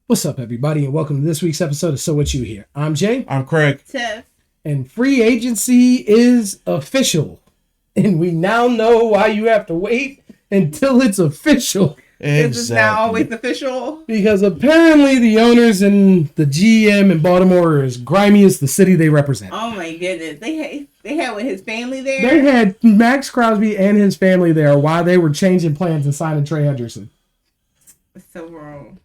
What's up, everybody, and welcome to this week's episode of So What You Hear. I'm Jay. I'm Craig. Tiff. And free agency is official. And we now know why you have to wait until it's official. Exactly. Is this now always official? Because apparently the owners and the GM in Baltimore are as grimy as the city they represent. Oh my goodness. They had with his family there? They had Max Crosby and his family there while they were changing plans and signing Trey Hendrickson. It's so wrong.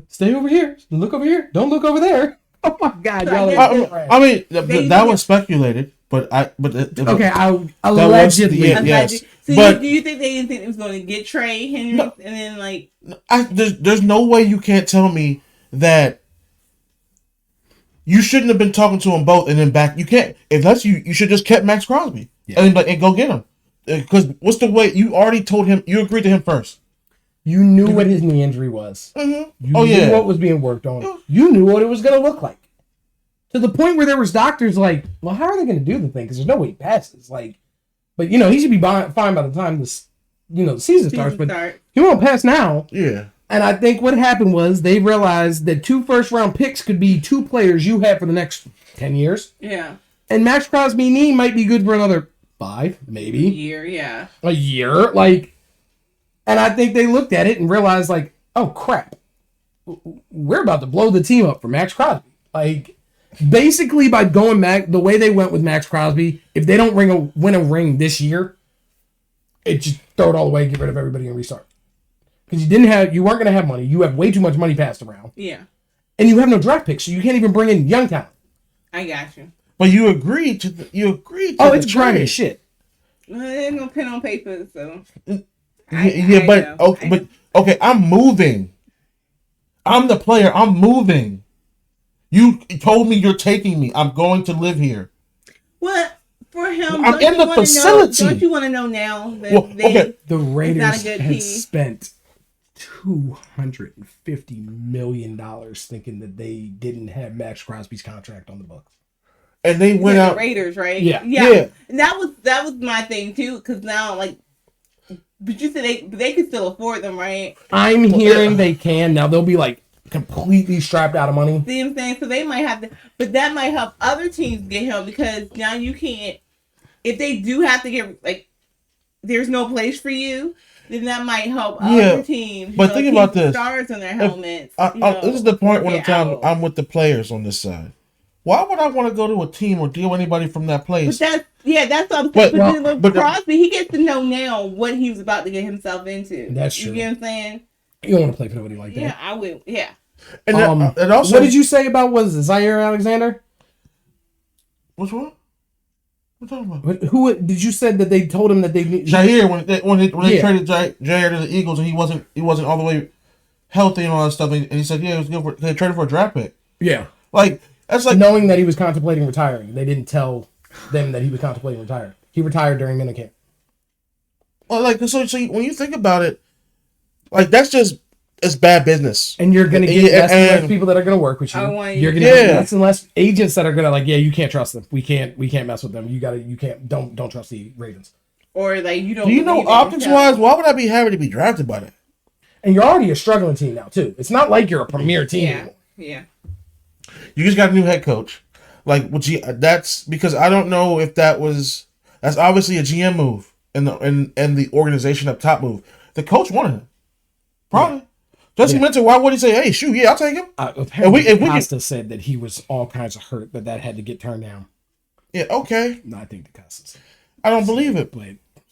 Stay over here. Look over here. Don't look over there. Oh my God, y'all are I mean, that was speculated, but allegedly. Yes. So but do you think they didn't think it was going to get Trey Henry and then like? there's no way you can't tell me that you shouldn't have been talking to them both and then back. You can't unless you should just kept Max Crosby and go get him. Because what's the way you already told him you agreed to him first. You knew what his knee injury was. Mm-hmm. You knew what was being worked on. You knew what it was going to look like. To the point where there was doctors like, well, how are they going to do the thing? Because there's no way he passes. Like, but he should be fine by the time the season starts. But he won't pass now. Yeah. And I think what happened was they realized that 2 first-round picks could be 2 players you have for the next 10 years. Yeah. And Max Crosby knee might be good for another 5, maybe. A year. Like, and I think they looked at it and realized, like, oh, crap. We're about to blow the team up for Max Crosby. Like, basically by going back, the way they went with Max Crosby, if they don't win a ring this year, it just throw it all away, get rid of everybody and restart. Because you weren't going to have money. You have way too much money passed around. Yeah. And you have no draft picks, so you can't even bring in young talent. I got you. But you agreed to it's grimy as shit. Well, there's no pen on paper, so. Okay, I'm moving. I'm the player. I'm moving. You told me you're taking me. I'm going to live here. Well, for him, I'm in the facility. Don't you want to know now that the Raiders had spent $250 million thinking that they didn't have Max Crosby's contract on the books. And they went out. The Raiders, right? Yeah. And that was my thing too, because now but you said they could still afford them, right? I'm hearing they can. Now they'll be like completely strapped out of money. See what I'm saying? So they might have to, but that might help other teams get him because now you can't. If they do have to get there's no place for you, then that might help other teams. But think about this: stars on their helmets. This is the point when I'm with the players on this side. Why would I want to go to a team or deal with anybody from that place? But that's what I'm saying. But Crosby, he gets to know now what he was about to get himself into. That's true. You get what I'm saying? You don't want to play for nobody like that. Yeah, I will. Yeah. And also, what did you say about Zaire Alexander? Which one? What are you talking about? Who did you said that they told him that they Jair when they traded Jair to the Eagles and he wasn't all the way healthy and all that stuff and he said it was good they traded for a draft pick. Yeah. That's like knowing that he was contemplating retiring. They didn't tell them that he was contemplating retiring. He retired during minicamp. Well, so when you think about it, it's bad business. And you're gonna get less and less people that are gonna work with you. You're gonna get less and less agents that are gonna you can't trust them. We can't mess with them. Don't trust the Ravens. Or you don't. Do you know optics wise? Why would I be happy to be drafted by that? And you're already a struggling team now too. It's not like you're a premier team anymore. Yeah. You just got a new head coach. That's because I don't know if that's obviously a GM move and the organization up top move. The coach wanted him. Probably. Yeah. Jesse Minter, why would he say, hey, shoot, I'll take him? Apparently Costa said that he was all kinds of hurt, that had to get turned down. Yeah, okay. No, I think the Costa said. I don't believe it.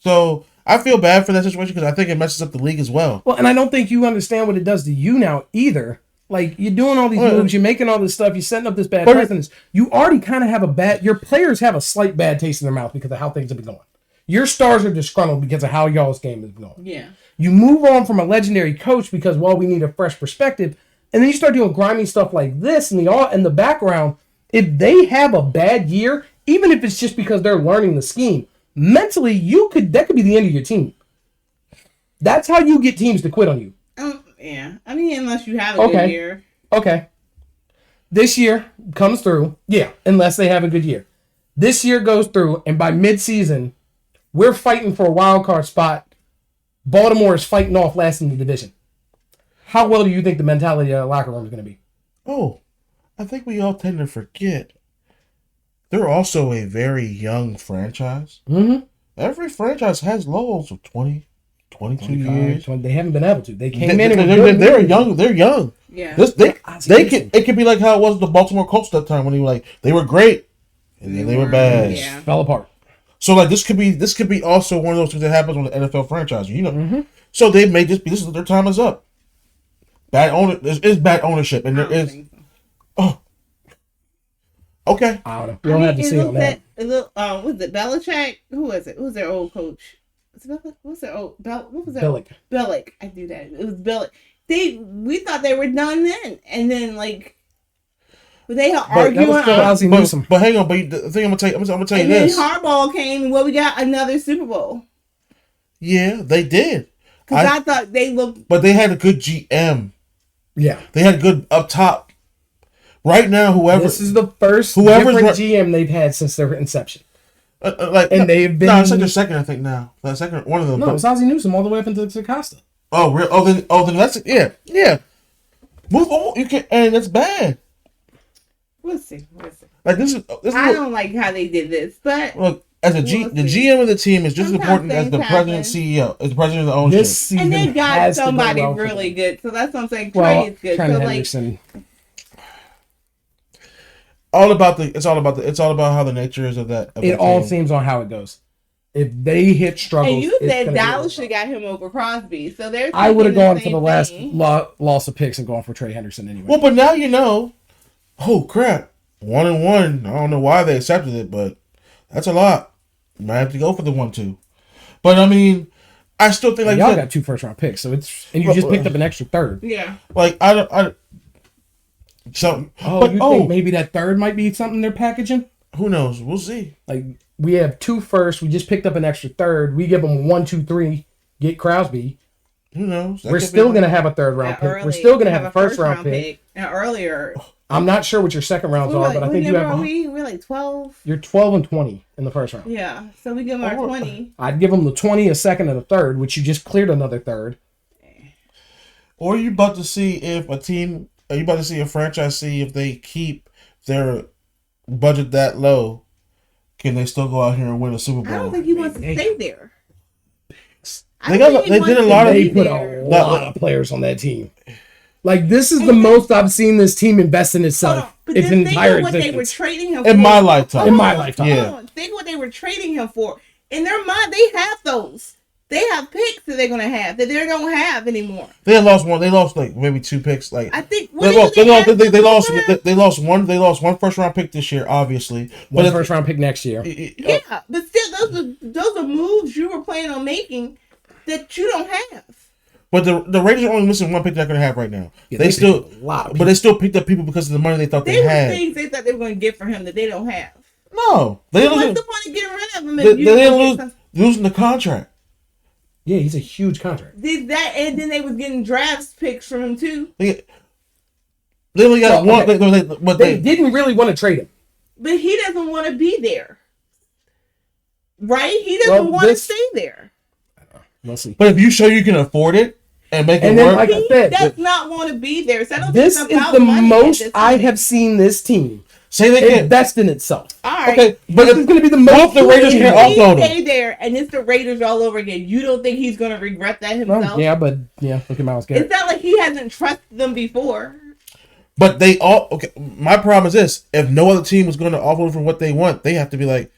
So I feel bad for that situation because I think it messes up the league as well. Well, and I don't think you understand what it does to you now either. You're doing all these moves, you're making all this stuff, you're setting up this bad precedence. You already kind of have your players have a slight bad taste in their mouth because of how things have been going. Your stars are disgruntled because of how y'all's game has been going. Yeah. You move on from a legendary coach because, we need a fresh perspective. And then you start doing grimy stuff like this in the background. If they have a bad year, even if it's just because they're learning the scheme, mentally, that could be the end of your team. That's how you get teams to quit on you. Yeah. I mean, unless you have a good year. Okay. This year comes through. Yeah, unless they have a good year. This year goes through, and by mid-season, we're fighting for a wild card spot. Baltimore is fighting off last in the division. how well do you think the mentality of the locker room is going to be? Oh, I think we all tend to forget. They're also a very young franchise. Mm-hmm. Every franchise has lows of 20, 22 years. 20, they haven't been able to. They came They're young. They're young. Yeah. It could be like how it was with the Baltimore Colts that time when they were great and then they were bad. Yeah. Fell apart. So like this could be also one of those things that happens with the NFL franchise. Mm-hmm. So they may just be this is their time is up. Bad bad ownership and there is. Oh. Okay. I don't know. We don't have to see on that. Was it Belichick? Who was it? Who was their old coach? What was their old what was their Billick. Billick. I do that. It was Billick. We thought they were done then, and then they are arguing. But hang on. But the thing I'm gonna tell you this. And then Harbaugh came, and we got another Super Bowl. Yeah, they did. Because I thought they looked. But they had a good GM. Yeah, they had a good up top. Right now, this is the first different GM they've had since their inception. They've been. No, it's like their second, I think. Now, the second one of them. No, it's Ozzie Newsome all the way up into Costa. Oh, real? Then that's yeah. Move on. You can, and it's bad. We'll see. Like this is. I don't like how they did this, but look, as the GM of the team is just as important as the president, CEO, as the president of the ownership. This season and they got somebody really good, so that's what I'm saying. Trey is good. Trent so Henderson. It's all about how the nature is of that. It all seems on how it goes. If they hit struggles, and you said Dallas should have got him over Crosby, so there's. I would have gone for the last loss of picks and gone for Trey Henderson anyway. Well, but now you know. Oh crap! 1-1. I don't know why they accepted it, but that's a lot. You might have to go for the 1-2. But I mean, I still think y'all got 2 first-round picks, so it's you just picked up an extra third. Yeah. Like I something. Think maybe that third might be something they're packaging? Who knows? We'll see. Like we have 2 firsts. We just picked up an extra third. We give them 1, 2, 3. Get Crosby. Who knows? We're still gonna have a third-round pick. We're still gonna have a first-round pick. And earlier. I'm not sure what your second rounds are, but I think you have. We're like 12. You're 12 and 20 in the first round. Yeah, so we give them our 20. I'd give them the 20, a second, and a third, which you just cleared another third. Or are you about to see if Are you about to see a franchise see if they keep their budget that low? Can they still go out here and win a Super Bowl? I don't think he wants to stay there. They put a lot of players on that team. Like this is the most I've seen this team invest in itself. Its entire existence. They were trading him in my lifetime. Yeah. Think what they were trading him for. In their mind, they have those. They have picks that they're gonna have that they don't have anymore. They lost one. They lost like maybe 2 picks. Like I think they lost one first round pick this year, obviously. One first round pick next year. Yeah, but still, those are moves you were planning on making that you don't have. But the Raiders are only missing 1 pick they're going to have right now. Yeah, they still picked up people because of the money they thought they had. Things they thought they were going to get for him that they don't have. No, what's the point of getting rid of him? They didn't losing the contract. Yeah, he's a huge contract. Did that, and then they was getting draft picks from him too. They only got one. They didn't really want to trade him, but he doesn't want to be there, right? He doesn't want to stay there. We'll see. But if you show you can afford it and make it work, like he does not want to be there. So I don't this is the most I have seen this team say they can invest in itself. All right, okay, but it's going to be the most. The Raiders can offload him. Stay there, and it's the Raiders all over again. You don't think he's going to regret that himself? Well, yeah, but look at Myles Garrett. It's not like he hasn't trusted them before. But they all okay. My problem is this: if no other team is going to offload for what they want, they have to be like.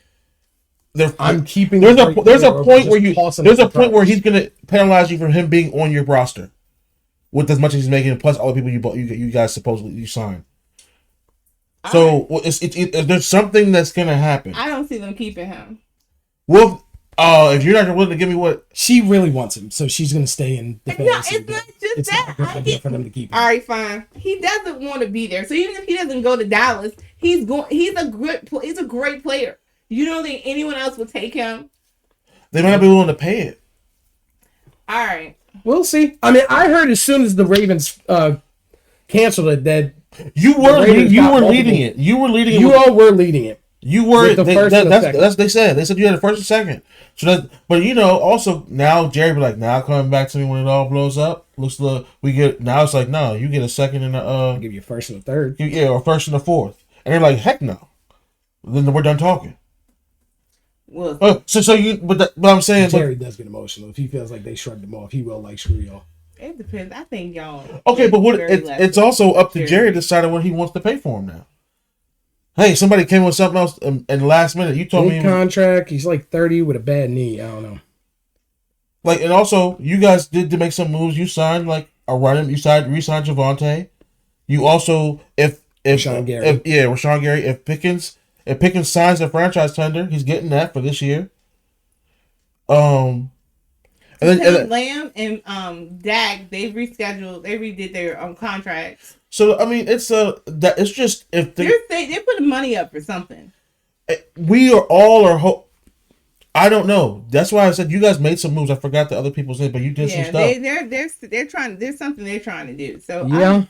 I'm keeping. There's a point where he's going to penalize you for him being on your roster, with as much as he's making, plus all the people you guys supposedly you signed. So there's something that's going to happen. I don't see them keeping him. Well, if you're not willing to give me what she really wants him, so she's going to stay in the fantasy. No, it's not just it's that. Not a good idea for them to keep him. All right, fine. He doesn't want to be there, so even if he doesn't go to Dallas, he's a great player. You don't think anyone else would take him? They might not be willing to pay it. All right. We'll see. I mean, I heard as soon as the Ravens canceled it that you were leading it. You were leading it. You all were leading it. You were the first and the second. That's they said. They said you had the first and second. So but also now Jerry be like, now coming back to me when it all blows up. we get now. It's like no, you get a second and I'll give you a first and a third. Yeah, or first and a fourth, and they're like, heck no. Then we're done talking. Well, but I'm saying Jerry does get emotional if he feels like they shrugged him off. He will like screw y'all. It depends. I think y'all. Okay, but it's also up to Jerry to decide what he wants to pay for him now. Hey, somebody came with something else in the last minute. You told me contract. He's like 30 with a bad knee. I don't know. Like, and also, you guys did to make some moves. You signed like a running. You re-signed Javonte. You also, if Rashawn Gary. Rashawn Gary. If Pickens signs a franchise tender, he's getting that for this year. And then Lamb and Dak, they rescheduled. They redid their contracts. So I mean, it's just if they're putting money up for something. We are I don't know. That's why I said you guys made some moves. I forgot the other people's name, but you did some stuff. They're trying. There's something they're trying to do. So yeah.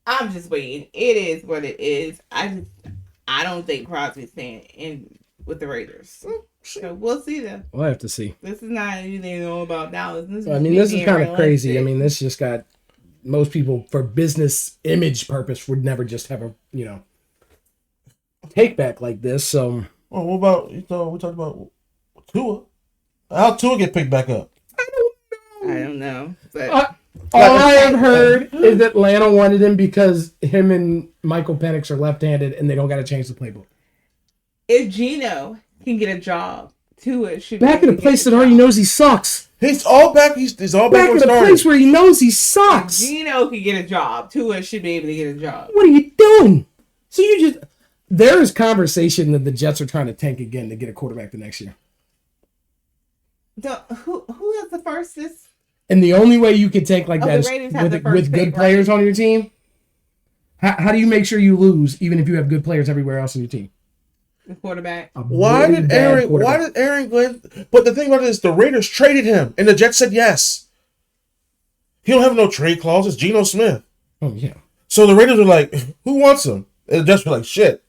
I'm just waiting. It is what it is. I don't think Crosby's staying in with the Raiders. So we'll see though. We'll have to see. This is not anything they know about Dallas. This is kind of crazy. I mean, this just got most people for business image purpose would never just have a take back like this. So, well, what about we talked about Tua? How'd Tua get picked back up? I don't know. But all I have heard is that Atlanta wanted him because him and Michael Penix are left-handed and they don't got to change the playbook. If Geno can get a job, Tua should back in a place that already knows he sucks. He's all back. He's all back in a place where he knows he sucks. Geno can get a job. Tua should be able to get a job. What are you doing? So there is conversation that the Jets are trying to tank again to get a quarterback the next year. Who has the first this? And the only way you can tank like that is with good players on your team. How do you make sure you lose even if you have good players everywhere else on your team? The quarterback. Why did Aaron Glenn? But the thing about it is the Raiders traded him and the Jets said yes. He don't have no trade clause. It's Geno Smith. Oh yeah. So the Raiders were like, "Who wants him?" And the Jets were like, "Shit,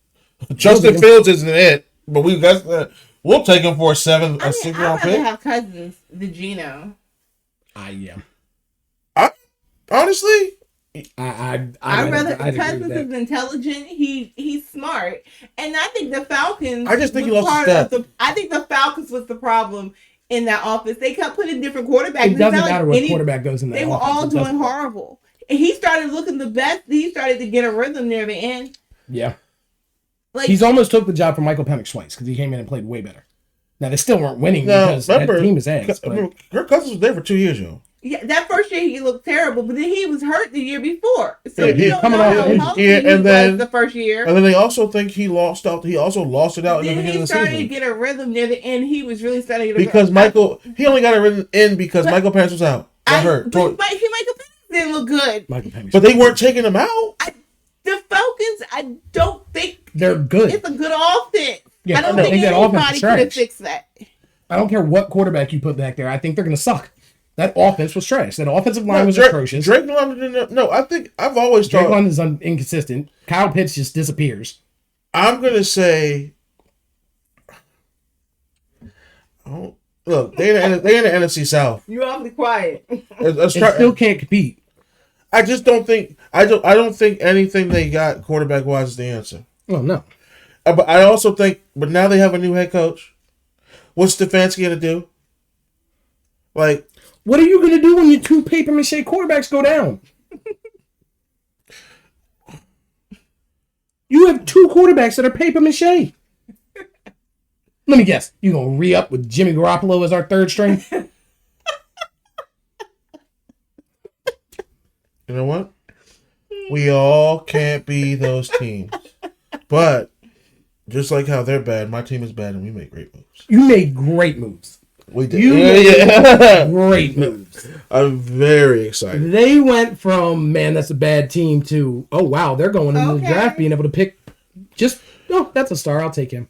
Justin Fields isn't it, but we'll take him for a 6th round pick." I have Cousins the Geno. Yeah. Honestly, I'd rather Cousins is intelligent. He's smart, and I think the Falcons. I just think he lost his step. I think the Falcons was the problem in that office. They kept putting different quarterbacks. It doesn't matter what quarterback goes in that. They were all doing horrible, and he started looking the best. He started to get a rhythm near the end. Yeah, he's almost took the job from Michael Penix twice because he came in and played way better. Now they still weren't winning because that team is ass. Kirk Cousins was there for 2 years, yo. Yeah, that first year he looked terrible, but then he was hurt the year before. So he coming off, and then the first year, and then they also think he lost out. He also lost it out in the beginning of the season. He started to get a rhythm near the end. He was really starting to because he only got a rhythm in because Michael Penix was out. Got hurt. Michael Penix didn't look good. But they weren't taking him out. The Falcons, I don't think they're good. It's a good offense. Yeah, I don't think anybody could have fixed that. I don't care what quarterback you put back there. I think they're going to suck. That offense was trash. That offensive line was atrocious. Drake London, no, I think I've always thought Drake London's inconsistent. Kyle Pitts just disappears. I'm gonna say, look, they in the NFC South. You're awfully quiet. Still can't compete. I just don't think I don't think anything they got quarterback wise is the answer. Oh no. But I also think, but now they have a new head coach. What's Stefanski gonna do? Like. What are you going to do when your 2 paper mache quarterbacks go down? You have 2 quarterbacks that are paper mache. Let me guess. You going to re-up with Jimmy Garoppolo as our 3rd string? You know what? We all can't be those teams. But just like how they're bad, my team is bad and we make great moves. You made great moves. We did. Great moves. I'm very excited. They went from, man, that's a bad team to, oh, wow, they're going into the draft being able to pick that's a star. I'll take him.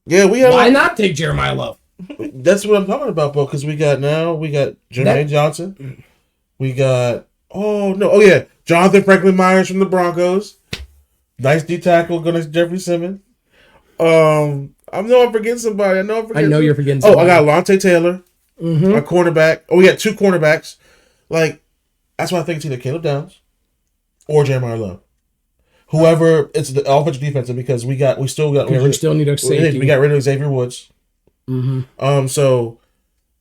Yeah, Why not take Jeremiah Love? That's what I'm talking about, bro, because we got Jermaine Johnson. We got, Jonathan Franklin Myers from the Broncos. Nice D tackle going to Jeffrey Simmons. I know I'm forgetting somebody. I know you're forgetting somebody. I got Lante Taylor, a cornerback. Oh, we got 2 cornerbacks. Like, that's why I think it's either Caleb Downs or Jeremiah Love. Whoever, it's the offensive defensive because we still need a safety. We got rid of Xavier Woods. Mm-hmm. So,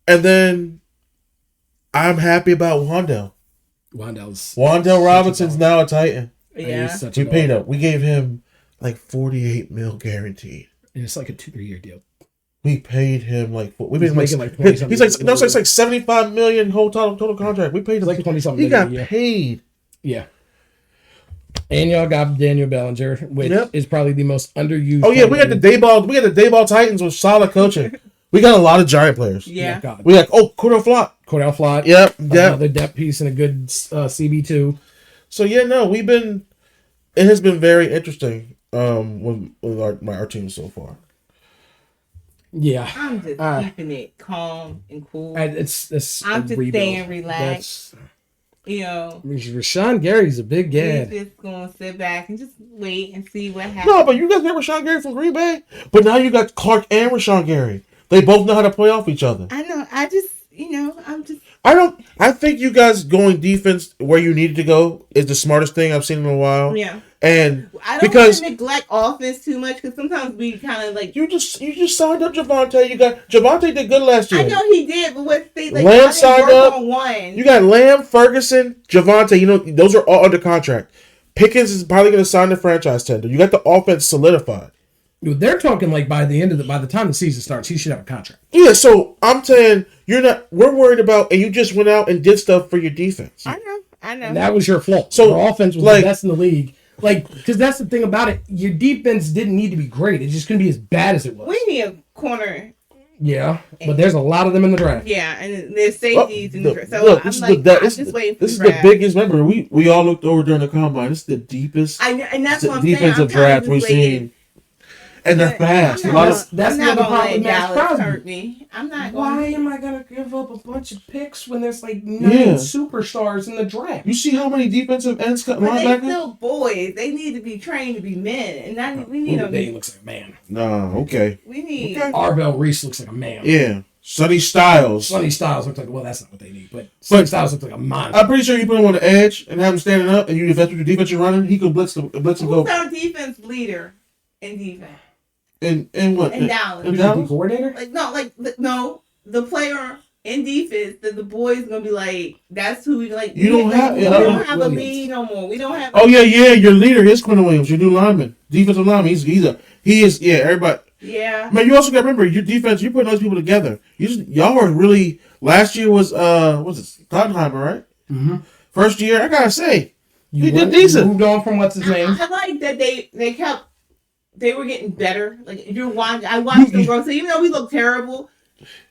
and then I'm happy about Wandell. Wandell Robinson's now a Titan. Yeah. We paid up. We gave him like $48 million guaranteed. And it's like a 2-3 year deal. We paid him like he's like it's like $75 million whole total contract. We paid him like 20-something. He got paid. Yeah. And y'all got Daniel Bellinger, which is probably the most underused. Oh yeah, we got the Dayball Titans with solid coaching. We got a lot of giant players. Yeah. We got Cordell Flott. Yep. Another depth piece and a good CB2. So it has been very interesting with our team so far. Yeah. I'm just keeping it calm and cool. I'm just staying relaxed. Rashawn Gary's a big guy. He's just gonna sit back and just wait and see what happens. No, but you guys got Rashawn Gary from Green Bay. But now you got Clark and Rashawn Gary. They both know how to play off each other. I know. I think you guys going defense where you needed to go is the smartest thing I've seen in a while. Yeah. And I don't want to neglect offense too much because sometimes we kind of like you just signed up Javonte. Javonte did good last year. I know he did, but what they like? Lamb signed up. On one. You got Lamb, Ferguson, Javonte. Those are all under contract. Pickens is probably going to sign the franchise tender. You got the offense solidified. They're talking like by the time the season starts, he should have a contract. Yeah, so I'm saying we're worried about, and you just went out and did stuff for your defense. I know. And that was your fault. So your offense was the best in the league. Because that's the thing about it. Your defense didn't need to be great. It just couldn't be as bad as it was. We need a corner. Yeah, but there's a lot of them in the draft. Yeah, and there's safeties in the draft. So look, I'm just waiting for this is the biggest. Remember, we all looked over during the combine. This is the deepest. And that's what I'm defensive draft we've seen. And they're fast. That's the other problem with Max Crosby. Hurt me. I'm not. Why am I gonna give up a bunch of picks when there's like 9 superstars in the draft? You see how many defensive ends cut linebackers? They still boys. They need to be trained to be men, and we need them. They looks like a man. No, okay. We need Arvell Reese looks like a man. Yeah. Sonny Styles looks like that's not what they need, but Sonny Styles looks like a monster. I'm pretty sure you put him on the edge and have him standing up, and if that's what your defense you're running, he could blitz him. Who's our defense leader in defense? In what? In Dallas. In Dallas? The coordinator? No, the player in defense that the boys gonna be like, that's who we like. You don't have. We don't have a lead no more. We don't have. Oh yeah, your leader is Quentin Williams, your new lineman, defensive lineman. He is. Everybody. Yeah. Man, you also got to remember your defense. You're putting those people together. Y'all were really. Last year was Tottenheimer, right? Mm-hmm. First year, I gotta say, you did decent. Moved on from what's his name. I like that they kept. They were getting better. Like if you're watching, I watched them grow. So even though we look terrible,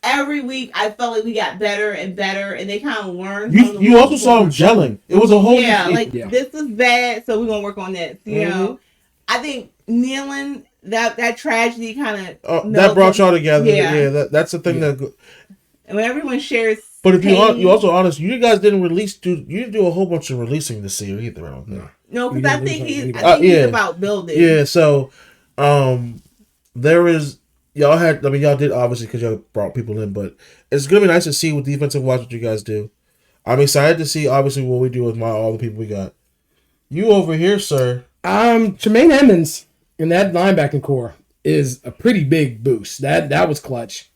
every week I felt like we got better and better, and they kind of learned. You also saw them gelling. It was a whole this is bad, so we're gonna work on this. You know, I think kneeling that tragedy kind of that brought y'all together. Yeah, that's the thing that. And when everyone shares. But if you also honest, you guys didn't do a whole bunch of releasing this year either. I don't think. No, because I think he's about building. Yeah, so. There is y'all did obviously because y'all brought people in, but it's gonna be nice to see with defensive watch what you guys do. I'm excited to see obviously what we do with all the people we got. You over here, sir. Tremaine Edmonds in that linebacking core is a pretty big boost. That was clutch.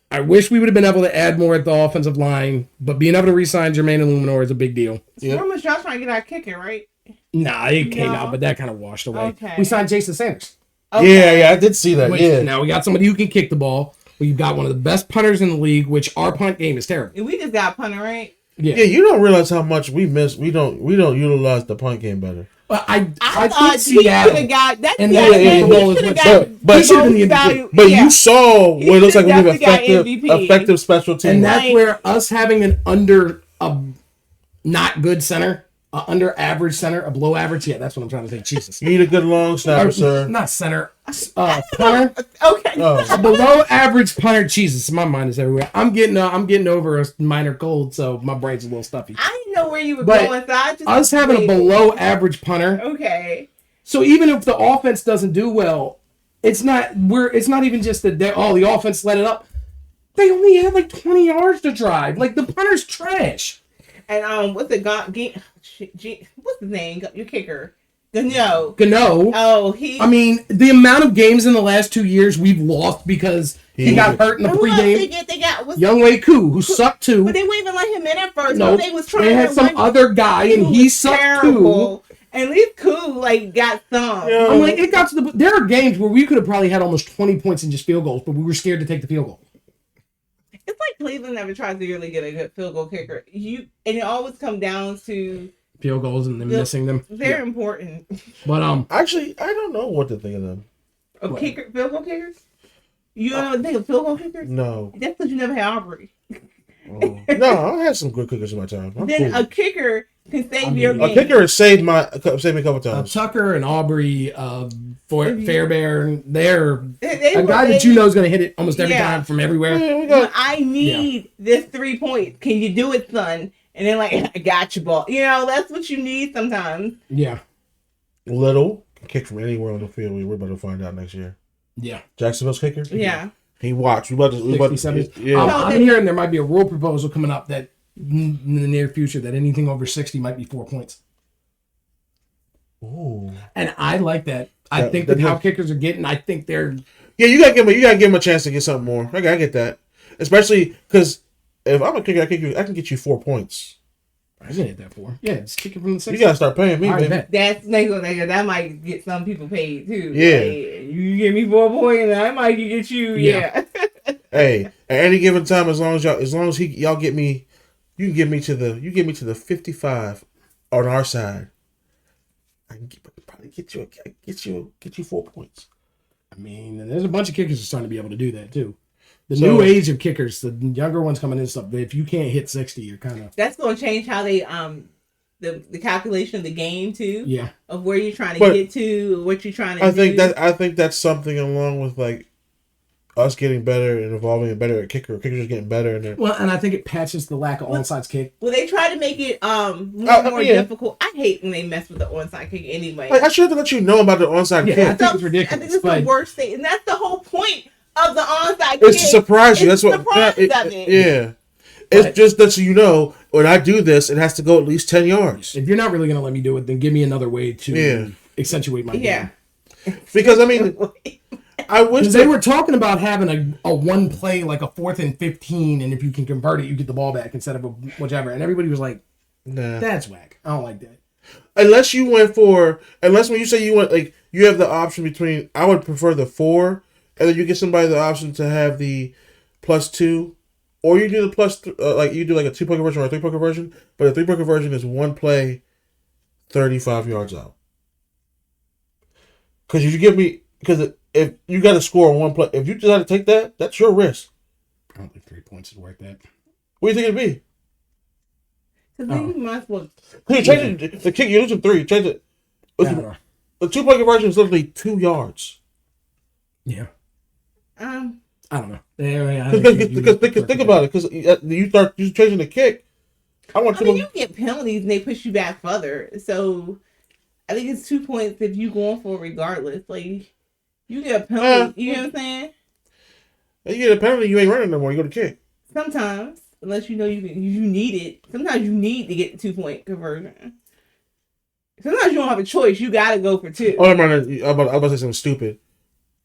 I wish we would have been able to add more at the offensive line, but being able to re-sign Jermaine Illuminor is a big deal. Yep. Y'all trying to get our kicker, right? Nah, it came out, but that kind of washed away. Okay. We signed Jason Sanders. Okay. Yeah, I did see that. Now we got somebody who can kick the ball. We've got one of the best punters in the league, which our punt game is terrible. And we just got a punter, right? Yeah, you don't realize how much we miss. We don't utilize the punt game better. Well, I think Seattle should have got that. And but you saw what it looks like we have effective special teams, and that's where us having a not good center. Under average center, a below average. Yeah, that's what I'm trying to say. Jesus. You need a good long snapper, sir. Not center. Punter. Okay. A below average punter. Jesus, my mind is everywhere. I'm getting over a minor cold, so my brain's a little stuffy. I didn't know where you were going. So I just us having a below average punter. Okay. So even if the offense doesn't do well, it's not even just that the offense let it up. They only had like 20 yards to drive. Like the punter's trash. And what's the what's his name? Your kicker. Gano. Oh, I mean, the amount of games in the last 2 years we've lost because he got hurt in the pregame. They got Young Wei Koo, who sucked too. But they wouldn't even let him in at first. No, they had some other guy, and he sucked too. And at least Koo got some. Yeah. I'm like, it got to the. There are games where we could have probably had almost 20 points in just field goals, but we were scared to take the field goal. It's like Cleveland never tries to really get a good field goal kicker. And it always comes down to field goals and then missing them. They're important. But actually, I don't know what to think of them. Field goal kickers? You don't know what to think of field goal kickers? No. That's because you never had Aubrey. No, I had some good kickers in my time. A kicker can save your game. A kicker has saved me a couple times. Tucker and Aubrey, Fairbairn, they're a guy that you know is going to hit it almost every time from everywhere. I need this 3 points. Can you do it, son? And then I got you, ball. That's what you need sometimes. Yeah. Little can kick from anywhere on the field. We're about to find out next year. Yeah. Jacksonville's kicker. Yeah. He watched. I'm hearing there might be a rule proposal coming up that in the near future that anything over 60 might be 4 points. Ooh. And I like that. I think that how kickers are getting, I think they're. Yeah, you gotta give him a chance to get something more. I get that, especially because if I'm a kicker, I can get you 4 points. I can hit that 4. Yeah, just kick it from the 60. You gotta start paying me, baby. That's nigga. That might get some people paid too. Yeah, you give me 4 points, and I might get you. Yeah. Hey, at any given time, as long as y'all get me, you can get me to the 55 on our side. I can probably get you 4 points. I mean, and there's a bunch of kickers that are starting to be able to do that too. The new age of kickers, the younger ones coming in and stuff. But if you can't hit 60, you're kind of. That's going to change how they the calculation of the game too. Yeah. Of where you're trying to get to, what you're trying to do. I think that's something along with us getting better and evolving and better at kicker. Kickers getting better and I think it patches the lack of onside kick. Well, they try to make it more difficult. I hate when they mess with the onside kick anyway. I should have let you know about the onside kick. I think it's ridiculous. I think it's the worst thing, and that's the whole point of the onside kick. It's to surprise you. That's what. Yeah. It's just that you know when I do this, it has to go at least 10 yards. If you're not really going to let me do it, then give me another way to accentuate my game. Because I mean. I wish they were talking about having a one play, like a 4th and 15, and if you can convert it, you get the ball back instead of whichever. And everybody was like, "Nah, that's whack. I don't like that." Unless when you say you want, you have the option between, I would prefer the 4, and then you get somebody the option to have the +2, or you do the you do a 2-point conversion or a 3-point conversion, but a 3-point conversion is one play, 35 yards out. Because if you got to score on one play, if you decide to take that, that's your risk. I don't think 3 points is worth that. What do you think it'd be? Because then you might as well. You change it, the kick, you lose 3. Change it. The 2-point conversion is literally 2 yards. Yeah. I don't know. Because think about it. Because you changing the kick. You get penalties and they push you back further. So I think it's 2 points if you going for it regardless. You get a penalty, you know what I'm saying? You get a penalty, you ain't running no more. You go to kick. Sometimes, unless you know you need it. Sometimes you need to get the 2-point conversion. Sometimes you don't have a choice. You got to go for 2. Oh, I'm about to say something stupid.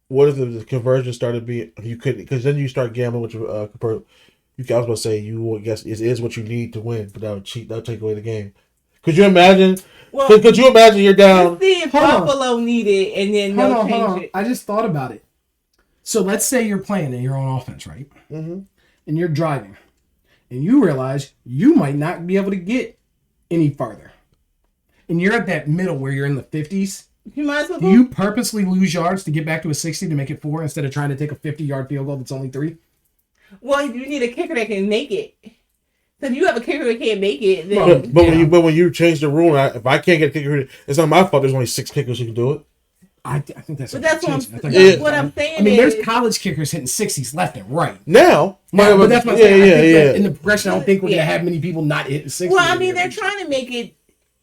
What if the conversion started being you couldn't? Because then you start gambling with your I was about to say you guess it is what you need to win, but that'll take away the game. Could you imagine? Well, could you imagine you're down? Let's see if Buffalo need it, and then they'll change it. I just thought about it. So let's say you're playing and you're on offense, right? Mm-hmm. And you're driving, and you realize you might not be able to get any farther, and you're at that middle where you're in the 50s. You might as well. Do you purposely lose yards to get back to a 60 to make it 4 instead of trying to take a 50-yard field goal that's only 3? Well, you need a kicker that can make it. So if you have a kicker that can't make it, then... But when you change the rule, if I can't get a kicker, it's not my fault. There's only 6 kickers who can do it. I think that's. But that's what I'm saying. I mean, there's college kickers hitting 60s left and right now. But that's what I'm saying. In the progression, I don't think we're gonna have many people not hitting 60s. Well, I mean, they're trying to make it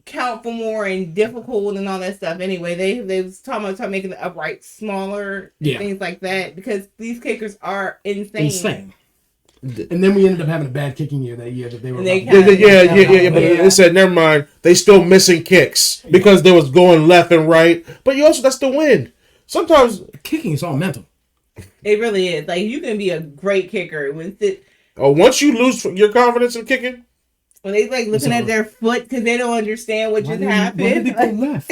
count for more and difficult and all that stuff. Anyway, they was talking about making the upright smaller, things like that, because these kickers are insane. And then we ended up having a bad kicking year that year that they were. Yeah. But they said, never mind. They still missing kicks because they was going left and right. But you also, that's the wind. Sometimes kicking is all mental. It really is. Like, you can be a great kicker once you lose your confidence in kicking, when they like looking at their foot because they don't understand what just happened. Why did they go left?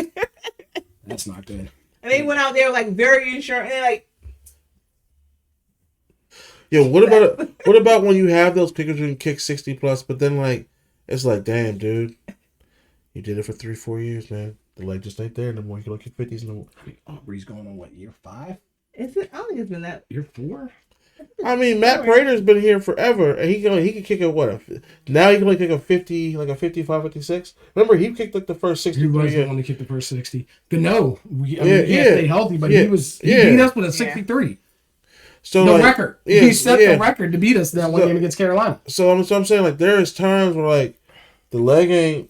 That's not good. And they went out there like very unsure. And like, yo, what about when you have those kickers who can kick 60 plus, but then like it's like, damn, dude, you did it for 3-4 years, man. The leg just ain't there no more. You can only kick 50s no more. Aubrey's going on what, year 5? Is it? I don't think it's been that. Year 4? I mean, Matt Prater's been here forever, and he can kick a what? Now he can only kick a 50, like a 55, 56. Remember, he kicked like the first 60. He was the one to kick the first 60. But no, he stayed healthy, but he beat us with a 63. So the record. He set the record to beat us that one game against Carolina. So I'm saying, like, there is times where like the leg ain't.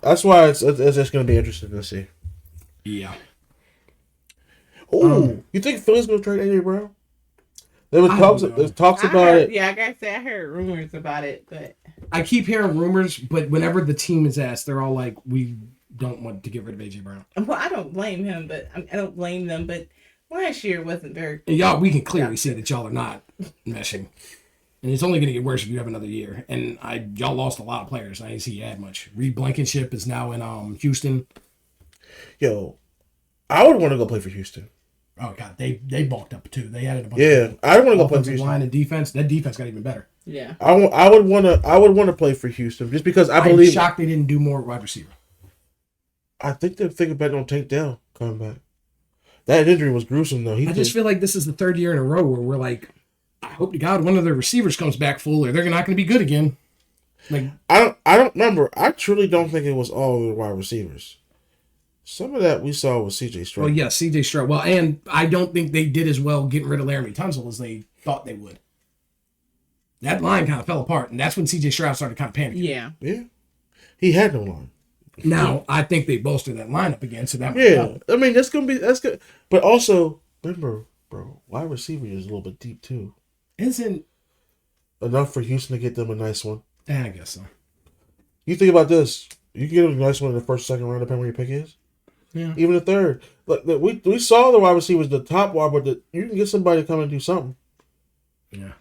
That's why it's just going to be interesting to see. Yeah. Oh, you think Philly's going to trade AJ Brown? There was talks about it. Yeah, I gotta say, I heard rumors about it, but I keep hearing rumors. But whenever the team is asked, they're all like, "We don't want to get rid of AJ Brown." Well, I don't blame him, but I don't blame them. But last year wasn't very. And y'all, we can clearly see that y'all are not meshing, and it's only going to get worse if you have another year. And y'all lost a lot of players. I didn't see you add much. Reed Blankenship is now in Houston. Yo, I would want to go play for Houston. Oh God, they bulked up too. They added a bunch. Yeah, I want to go play for Houston. Line and defense. That defense got even better. Yeah, I would want to play for Houston just because I believe. I'm shocked they didn't do more wide receiver. I think they're thinking about on Tank Dell coming back. That injury was gruesome though. I just feel like this is the third year in a row where we're like, I hope to God one of their receivers comes back full, or they're not going to be good again. Like I don't remember. I truly don't think it was all the wide receivers. Some of that we saw with C.J. Stroud. Well, yeah, C.J. Stroud. Well, and I don't think they did as well getting rid of Laramie Tunsil as they thought they would. That line kind of fell apart, and that's when C.J. Stroud started kind of panicking. Yeah. He had no line. Now, I think they bolstered that lineup again, so that might help. I mean, that's good. But also, remember, bro, wide receiver is a little bit deep, too. Isn't enough for Houston to get them a nice one? Yeah, I guess so. You think about this. You can get them a nice one in the first, second round, depending on where your pick is. Yeah. Even the third. Look, we saw the wide receivers, the top wide, but you can get somebody to come and do something. Yeah.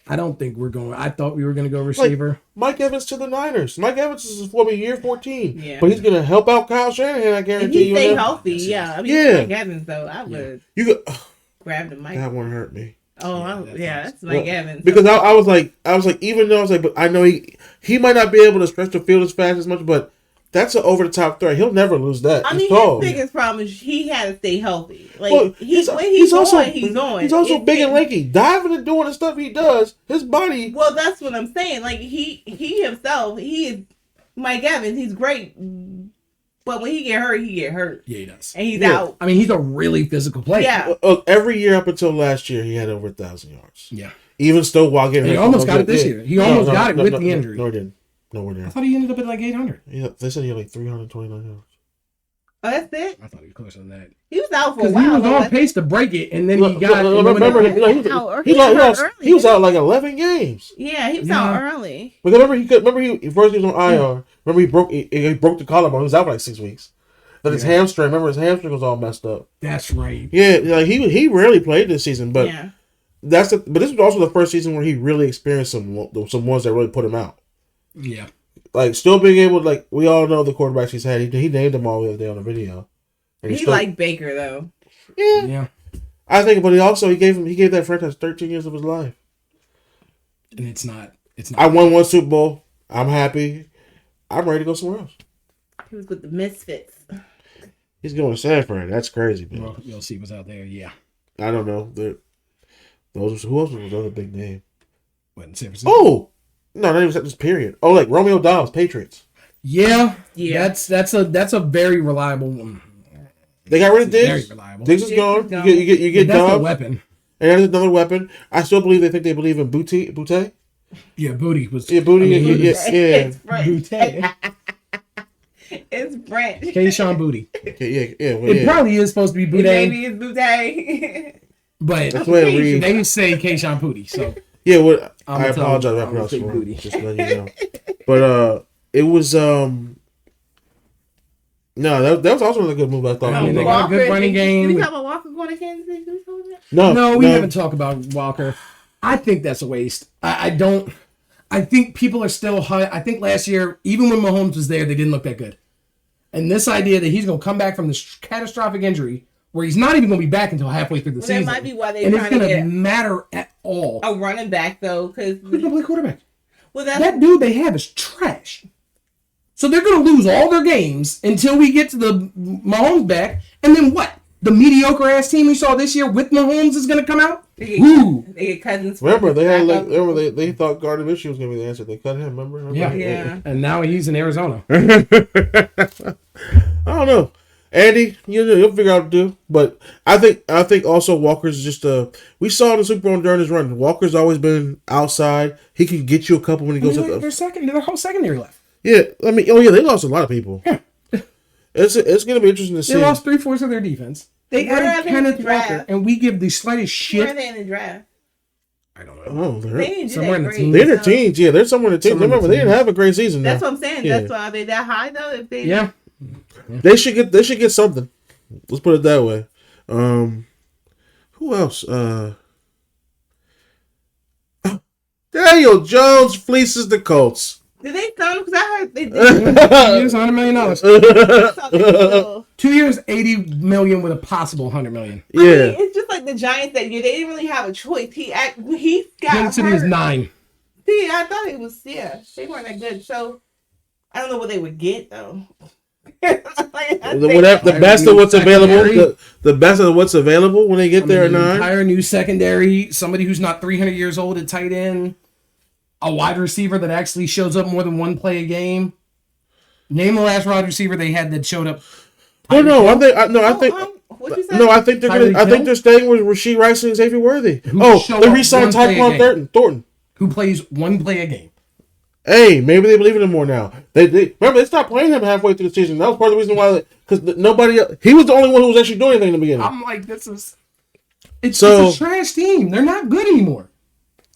I don't think we're going. I thought we were going to go receiver. Like Mike Evans to the Niners. Mike Evans is for me year 14. But he's going to help out Kyle Shanahan, I guarantee you. If he stay healthy, yeah. I mean, Mike Evans, though, I would grab the mic. That one hurt me. Oh, that's Mike Evans. Because I was like, even though I was like, but I know he might not be able to stretch the field as fast as much, but that's an over the top threat. He'll never lose that. I mean, his biggest problem is he had to stay healthy. Like he's also big and lanky, diving and doing the stuff he does. His body. Well, that's what I'm saying. Like he himself, he is Mike Evans. He's great, but when he get hurt, he get hurt. Yeah, he does, and he's out. I mean, he's a really physical player. Yeah. Every year up until last year, he had over 1,000 yards. Yeah. Even still while getting. He almost got it this year. He almost got it with the injury. No, he didn't. Nowhere near. I thought he ended up at like 800. Yeah, they said he had like 329 yards. Oh, that's it? I thought he was closer than that. He was out for a while. He was on pace to break it, and then he got. He was out like 11 games. Yeah, he was out early. Because remember he was on IR. Remember he broke the collarbone. He was out for like 6 weeks. Then his hamstring. Remember his hamstring was all messed up. That's right. Yeah, like he rarely played this season, but but this was also the first season where he really experienced some ones that really put him out. Yeah. Like, still being able to, like, we all know the quarterbacks he's had. He named them all the other day on the video. And he liked Baker, though. Yeah. I think, but he gave that franchise 13 years of his life. And it's not. I won one Super Bowl. I'm happy. I'm ready to go somewhere else. He was with the Misfits. He's going to Sanford. That's crazy, man. Well, you'll see what's out there, yeah. I don't know. Who else was another big name? What, in San Francisco? Oh! No, not even this period. Oh, like Romeo Dobbs, Patriots. Yeah. That's a very reliable one. They got rid of Diggs. Very reliable. Diggs is gone. You get Dobbs. That's a weapon. And that is another weapon. I still believe they believe in Booty. Yeah, Booty was. Yeah, Booty. It's French. Booty. It's French. Kayshawn Booty. It probably is supposed to be Booty. Maybe it's Booty. But that's the way it reads. They say Kayshawn Booty. So Yeah, I apologize if I pronounced it wrong. Just letting you know. But it was no, that was also a good move. I thought. I mean, they got a good running game. Did we talk about Walker going to Kansas City? No, we haven't talked about Walker. I think that's a waste. I don't. I think people are still high. I think last year, even when Mahomes was there, they didn't look that good. And this idea that he's going to come back from this catastrophic injury, where he's not even going to be back until halfway through the season, that might be why and it's going to matter at all. A running back though, because who's going to play quarterback? Well, that dude they have is trash. So they're going to lose all their games until we get to the Mahomes back. And then what? The mediocre-ass team we saw this year with Mahomes is going to come out? They get Cousins. Remember, they thought Gardner Minshew was going to be the answer. They cut him, remember? Yeah. And now he's in Arizona. I don't know. Andy, you'll figure out what to do. But I think also Walker's just we saw in the Super Bowl during his run. Walker's always been outside. He can get you a couple when he goes up. Their whole secondary left. Yeah, I mean, they lost a lot of people. Yeah. It's going to be interesting to see. They lost 3/4 of their defense. They added Kenneth Walker, and we give the slightest shit. Where are they in the draft? I don't know. They're somewhere in the teens. They're in their teens. Yeah, they're somewhere in the teens. Remember, they didn't have a great season. That's what I'm saying. Yeah. That's why are they that high though? If they They should get something. Let's put it that way. Who else? Daniel Jones fleeces the Colts. Did they sign? Because I heard they did. 2 years, $100 million. 2 years, $80 million with a possible $100 million. Yeah, I mean, it's just like the Giants that year. They didn't really have a choice. He got Kansas City is 9. See, I thought it was they weren't that good. So I don't know what they would get though. The best of what's available. The best of what's available when they get there at 9. Entire new secondary. Somebody who's not 300 years old at tight end. A wide receiver that actually shows up more than one play a game. Name the last wide receiver they had that showed up. I think they're staying with Rashee Rice and Xavier Worthy. They re-signed Tyquan Thornton, who plays one play a game. Hey, maybe they believe in him more now. They remember they stopped playing him halfway through the season. That was part of the reason why, because he was the only one who was actually doing anything in the beginning. I'm like, it's a trash team. They're not good anymore.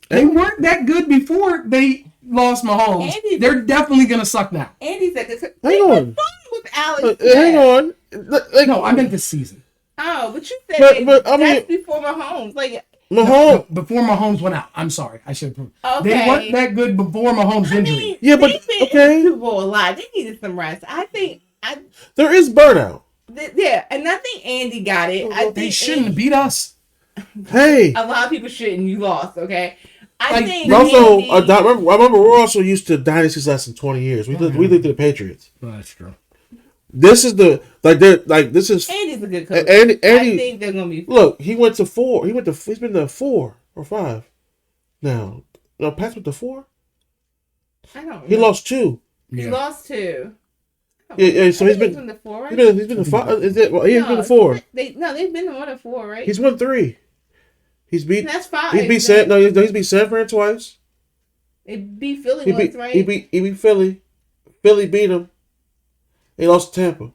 They weren't that good before they lost Mahomes. They're definitely going to suck now. Andy said this. Hang on. With Alex. Hang on. No, I meant this season. Oh, but you said that's before Mahomes. Before Mahomes went out. I'm sorry. I should have. Okay. They weren't that good before Mahomes' injury. Yeah, but Super Bowl a lot. They needed some rest. I think there is burnout. Yeah, and I think Andy got it. I think they shouldn't beat us. Hey, a lot of people shouldn't. You lost, okay? I remember we're also used to dynasties less than 20 years. We looked at the Patriots. Oh, that's true. This is this is Andy's a good coach. Andy, I think they're gonna be. Look, he went to 4. He's been to 4 or 5 now. No, Pat's went to 4. I don't know. He lost 2. He lost 2. Yeah. So he's been to 4. Right? He's been to 5. Is it? Well, he's been to 4. They've been to 1 or 4, right? He's won 3. He's beat. That's 5. He's beat San. No, he's beat San Fran twice. They beat Philly once, right? He beat Philly. Philly beat him. He lost to Tampa.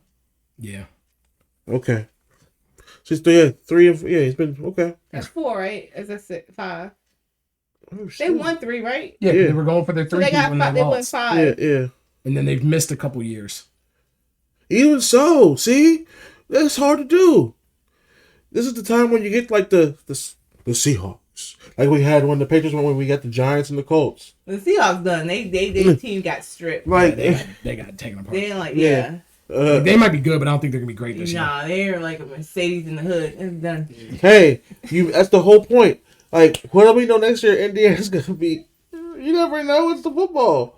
Yeah. Okay. So he's 3 and 4. Yeah, he's been okay. That's 4, right? As I said, 5. Oh, they won 3, right? Yeah, they were going for their 3 when they won 5. Yeah. And then they've missed a couple years. Even so, see, that's hard to do. This is the time when you get like the Seahawks, like we had when the Patriots went when we got the Giants and the Colts. The Seahawks done. They team got stripped. Like they got taken apart. They like they might be good, but I don't think they're gonna be great this year. Nah, they're like a Mercedes in the hood. It's done. Hey, that's the whole point. Like, what do we know next year? Indiana's gonna be. You never know. It's the football.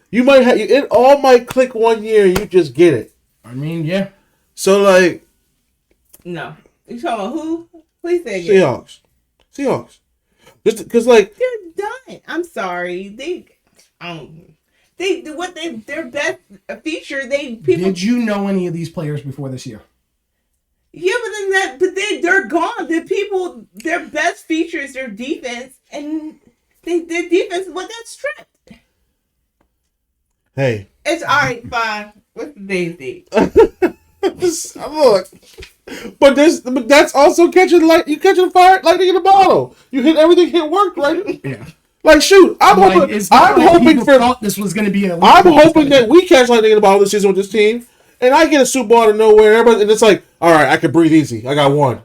You might have it all might click one year. You just get it. I mean, yeah. So like, no, you talking about who? Please say again. Seahawks. Just because like they're done. I'm sorry. Their best feature. Did you know any of these players before this year? Yeah, they're gone. Their best feature is their defense, and their defense got stripped. Hey, it's all right. Fine. What's the day's date? Look, But that's also catching lightning in a bottle. You hit everything. It worked, right? Yeah. Like shoot, I'm hoping. I'm hoping for. Thought this was going to be. I'm hoping that we catch lightning in a bottle this season with this team, and I get a Super Bowl out of nowhere. And it's like, all right, I can breathe easy. I got one.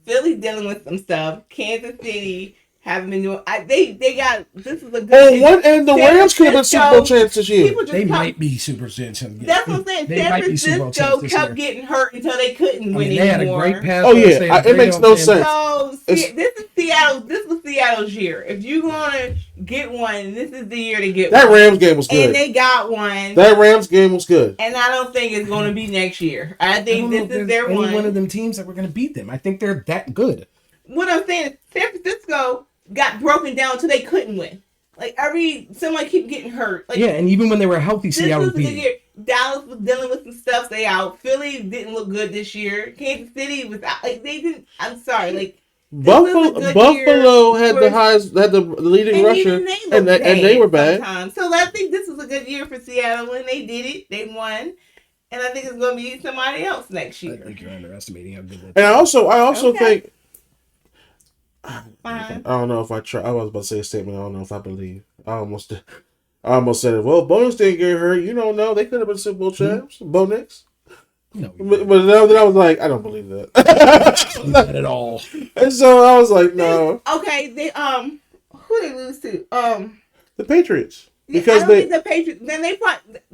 Philly dealing with some stuff. Kansas City haven't been doing. They got this is a good. On one end, the Rams could have been Super Bowl champs this year. They might be Super champs. That's what I'm saying. San Francisco kept getting hurt until they couldn't win they anymore. Had a great pass. Oh yeah, it makes no sense. So this is Seattle. This was Seattle's year. If you want to get one, this is the year to get that one. Rams game was good. And they got one. That Rams game was good. And I don't think it's going to be next year. I think this is their one. One of them teams that we're going to beat them. I think they're that good. What I'm saying is San Francisco got broken down until they couldn't win. Like someone keep getting hurt. Like, yeah, and even when they were healthy, Seattle was beating. Dallas was dealing with some stuff. They out. Philly didn't look good this year. Kansas City was out. Like they didn't. I'm sorry. Like Buffalo had the leading rusher, and they were bad. Sometimes. So I think this is a good year for Seattle, and they did it. They won. And I think it's going to be somebody else next year. I think you're underestimating how good. And I also think. Fine. I don't know if I try. I was about to say a statement. I don't know if I believe. I almost said it. Well, Bo Nix didn't get hurt. You don't know. They could have been Super Bowl champs. Bo Nix. No. But then I was like, I don't believe that. Not at all. And so I was like, no. Okay. They who they lose to? The Patriots. Because I don't think the Patriots. Then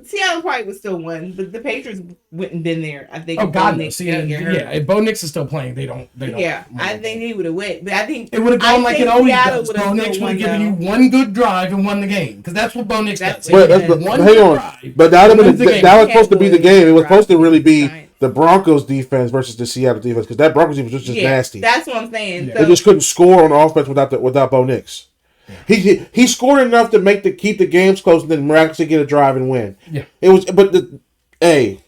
Seattle probably would still win, but the Patriots wouldn't been there. I think. Oh God, no. If Bo Nix is still playing, they don't. Yeah, I think he would have went, but I think it would have gone like it always does. Bo Nix would have given you one good drive and won the game because that's what Bo Nix does. Hang on, but that was supposed to be the game. It was supposed to really be the Broncos defense versus the Seattle defense because that Broncos defense was just nasty. That's what I'm saying. They just couldn't score on offense without Bo Nix. He scored enough to keep the games close and then miraculously get a drive and win. Yeah, it was. But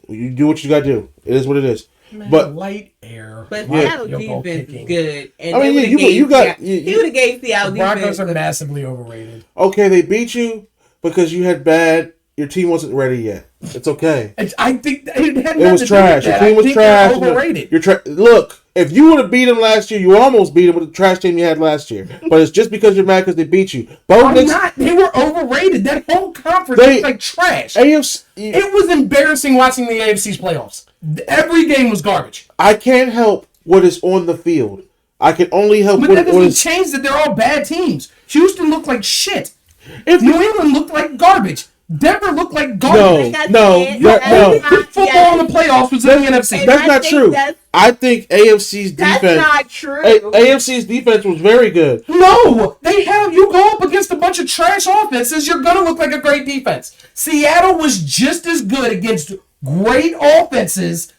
you do what you got to do. It is what it is. Man, but light air. But Seattle defense is good. And I mean, he would have gave Seattle the defense. Broncos are massively overrated. Okay, they beat you because you had bad. Your team wasn't ready yet. It's okay. I think it was trash. Your team was trash. Overrated. Look. If you would have beat them last year, you almost beat them with the trash team you had last year. But it's just because you're mad because they beat you. They were overrated. That whole conference was like trash. It was embarrassing watching the AFC's playoffs. Every game was garbage. I can't help what is on the field. I can only help but that doesn't change that they're all bad teams. Houston looked like shit. New England looked like garbage. Denver looked like garbage. No. Football in the playoffs was in the NFC. That's not true. I think AFC's defense. That's not true. AFC's defense was very good. No, you go up against a bunch of trash offenses, you're gonna look like a great defense. Seattle was just as good against great offenses.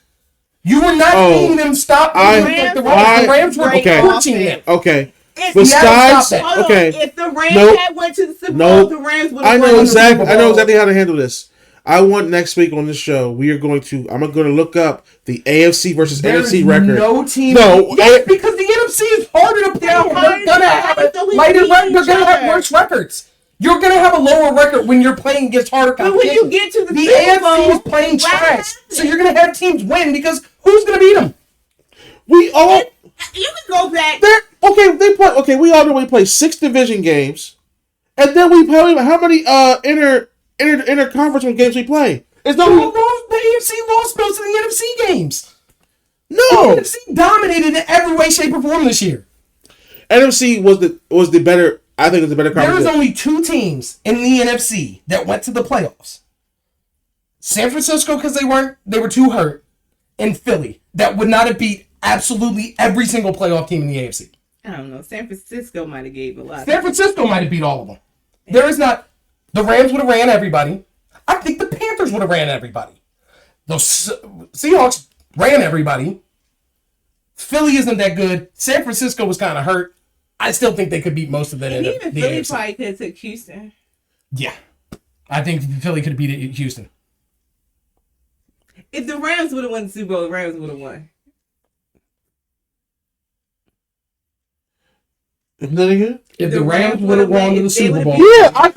You were not seeing them stop. The Rams were torching them. Okay. Besides, if the Rams had went to the Super Bowl, the Rams would have I know exactly how to handle this. I want next week on this show. I'm going to look up the AFC versus NFC record. No team. Yes, because the NFC is harder to play out. They're gonna have worse records. You're gonna have a lower record when you're playing against harder competition. But when you get to the AFC is playing trash, so you're gonna have teams win because who's gonna beat them? You can go back. We all know we play 6 division games, and then we play how many interconference games we play. It's no. The AFC lost most of the NFC games. No, the NFC dominated in every way, shape, or form this year. NFC was the better. I think it was the better conference. There was only 2 teams in the NFC that went to the playoffs. San Francisco because they were too hurt, and Philly that would not have beat absolutely every single playoff team in the AFC. I don't know. San Francisco might have gave a lot. San Francisco might have beat all of them. There is not. The Rams would have ran everybody. I think the Panthers would have ran everybody. The Seahawks ran everybody. Philly isn't that good. San Francisco was kind of hurt. I still think they could beat most of that. And even Philly AFC. probably could have took Houston. Yeah. I think Philly could have beat Houston. If the Rams would have won the Super Bowl, the Rams would have won. If the Rams would have won the Super Bowl. Yeah, I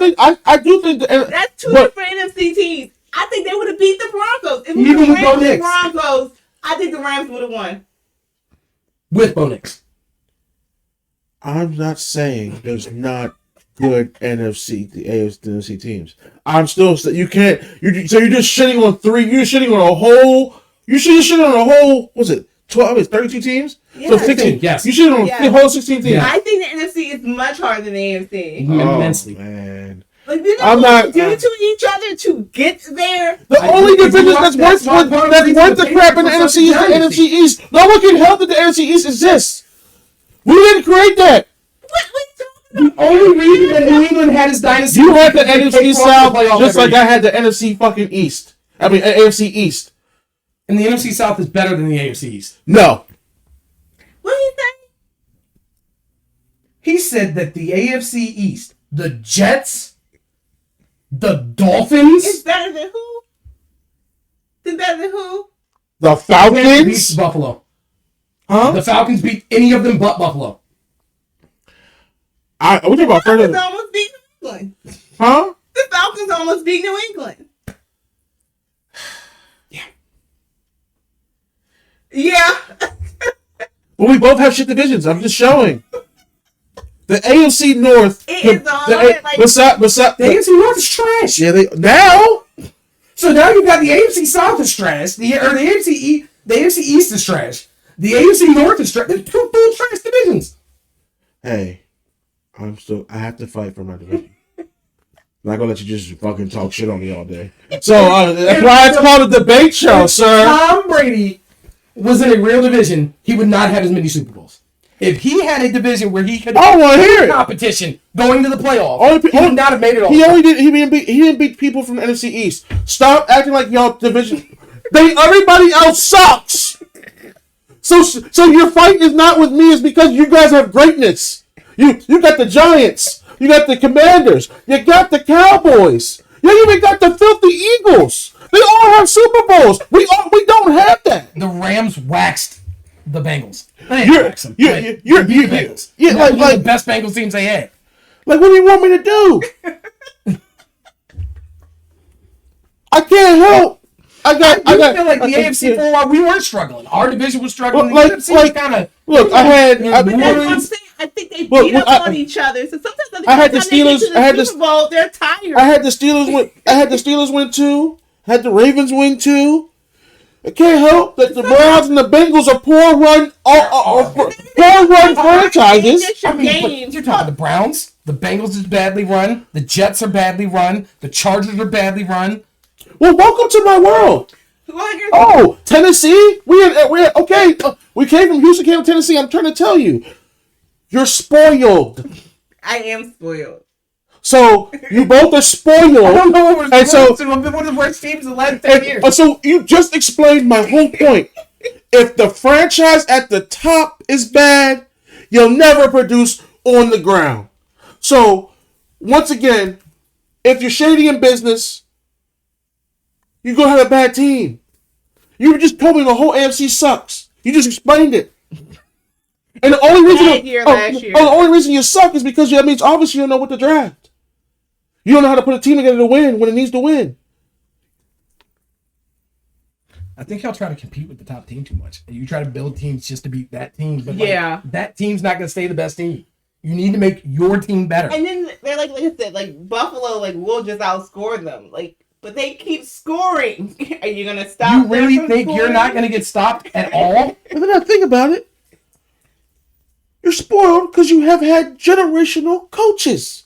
do think that's 2 different NFC teams. I think they would have beat the Broncos. If even with Bo Nix. Broncos, I think the Rams would have won. With Bo Nix. I'm not saying there's not good NFC teams. I'm still you can't. You're just shitting on three. You're shitting on a whole. You're shitting on a whole. What's it? 12. It's 32 teams. Yeah, So 16. Yes. You shitting on the whole 16 teams. I think the NFC is much harder than the AFC. Immensely. Oh, man. Like, you know what they do to each other to get there? The only division that's worth the crap in the NFC is the NFC East. No one can help that the NFC East exists. We didn't create that. The only reason that New England had his dynasty. You had the NFC South just like I had the NFC fucking East. I mean, AFC East. And the NFC South is better than the AFC East. No. What did he say? He said that the AFC East, the Jets, the Dolphins. It's better than who? It's better than who? The Falcons beats Buffalo. Huh? The Falcons beat any of them but Buffalo. We're talking about Falcons almost beat New England. Huh? The Falcons almost beat New England. Yeah. Well, we both have shit divisions. I'm just showing. The AFC North. The AFC North is trash. Yeah, now. So now you've got the AFC South is trash. The AFC East is trash. The AFC North is trash. They're two full trash divisions. Hey, I have to fight for my division. I'm not gonna let you just fucking talk shit on me all day. So that's why it's called a debate show, sir. Tom Brady was in a real division, he would not have as many Super Bowls. If he had a division where he could competition going to the playoffs, he would not have made it all. He didn't beat people from the NFC East. Stop acting like y'all division. Everybody else sucks. So your fight is not with me. It's because you guys have greatness. You got the Giants. You got the Commanders. You got the Cowboys. You even got the filthy Eagles. They all have Super Bowls. We don't have that. The Rams waxed the Bengals. You're the Bengals. Yeah, like the best Bengals teams they had. Like, what do you want me to do? I can't help. I feel like the AFC for a while we weren't struggling. Our division was struggling. Well, the NFC was kind of look. I think they beat up on each other. So sometimes I had the Steelers. Super Bowl, they're tired. I had the Steelers win 2. Had the Ravens win 2. I can't help that the Browns and the Bengals are poor run franchises. I mean, you're talking the Browns. The Bengals is badly run. The Jets are badly run. The Chargers are badly run. Well, welcome to my world. Oh, Tennessee? We came from Houston, came to Tennessee. I'm trying to tell you, you're spoiled. I am spoiled. So you both are spoiled. I don't know what one of the worst teams in the last 10 years. So you just explained my whole point. If the franchise at the top is bad, you'll never produce on the ground. So once again, if you're shady in business, you're going to have a bad team. You just told me the whole AFC sucks. You just explained it. And the only reason you suck is because that means obviously you don't know what to draft. You don't know how to put a team together to win when it needs to win. I think y'all try to compete with the top team too much. You try to build teams just to beat that team. But that team's not going to stay the best team. You need to make your team better. And then they're like I said, like Buffalo, like we'll just outscore them. But they keep scoring. Are you going to stop? You really think you're not going to get stopped at all? And then I think about it. You're spoiled because you have had generational coaches.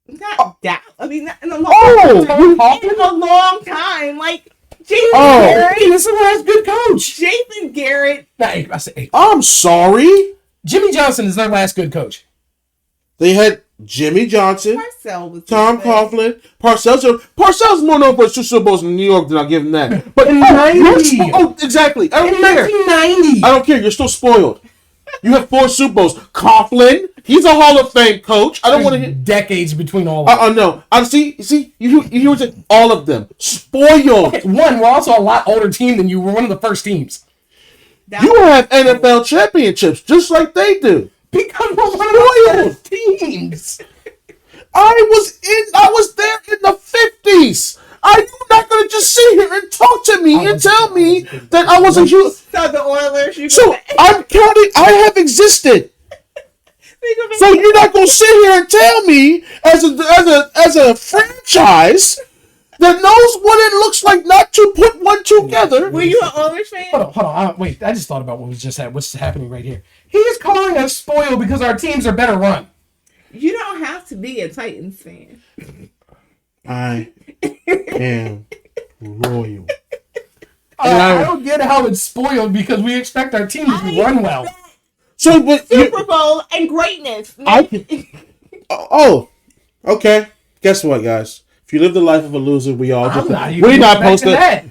Not that. I mean, not in a long time. Like Jason Garrett. This is the last good coach. Jason Garrett. I'm sorry. Jimmy Johnson is their last good coach. They had Jimmy Johnson, Tom Coughlin, Parcells more known for Super Bowls in New York than I'll give him that. But in 90. Exactly. I don't care. 1990. I don't care. You're still spoiled. You have 4 Super Bowls. Coughlin, he's a Hall of Fame coach. I don't want to hear decades between all of them. No. I see. You hear all of them spoiled. Okay, we're also a lot older team than you. We're one of the first teams. You have NFL championships just like they do. Because we're one of the teams. I was there in the 50s. Are you not going to just sit here and talk to me and tell me that I was a huge... So the Oilers... So I'm counting... I have existed. So you're not going to sit here and tell me as a franchise that knows what it looks like not to put one together. Were you an Oilers fan? Hold on. Wait, I just thought about what's happening right here. He is calling us spoiled because our teams are better run. You don't have to be a Titans fan. I am loyal. I don't get how it's spoiled because we expect our teams to run well. So, but Super Bowl and greatness. Okay. Guess what, guys? If you live the life of a loser, we're not posting that.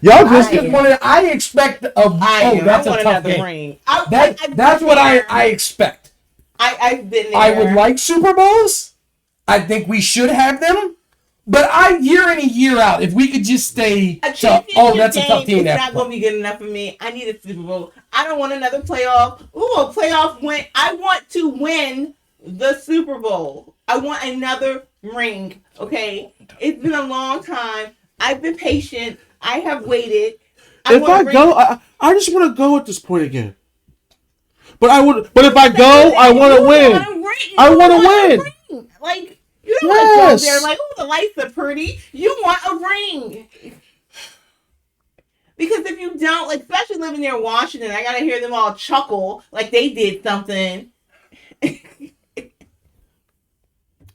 I expect that's a tough game. Ring. That's what I expect. I've been there. I would like Super Bowls. I think we should have them. But year in and year out, if we could just stay that's a tough team. It's not going to be good enough for me. I need a Super Bowl. I don't want another playoff. A playoff win. I want to win the Super Bowl. I want another ring. Okay? It's been a long time. I've been patient. I have waited. I just want to go at this point again. But if I go, I want to win. I want to win. Like, you don't want to go there like, oh, the lights are pretty. You want a ring. Because if you don't, like, especially living near Washington, I got to hear them all chuckle like they did something.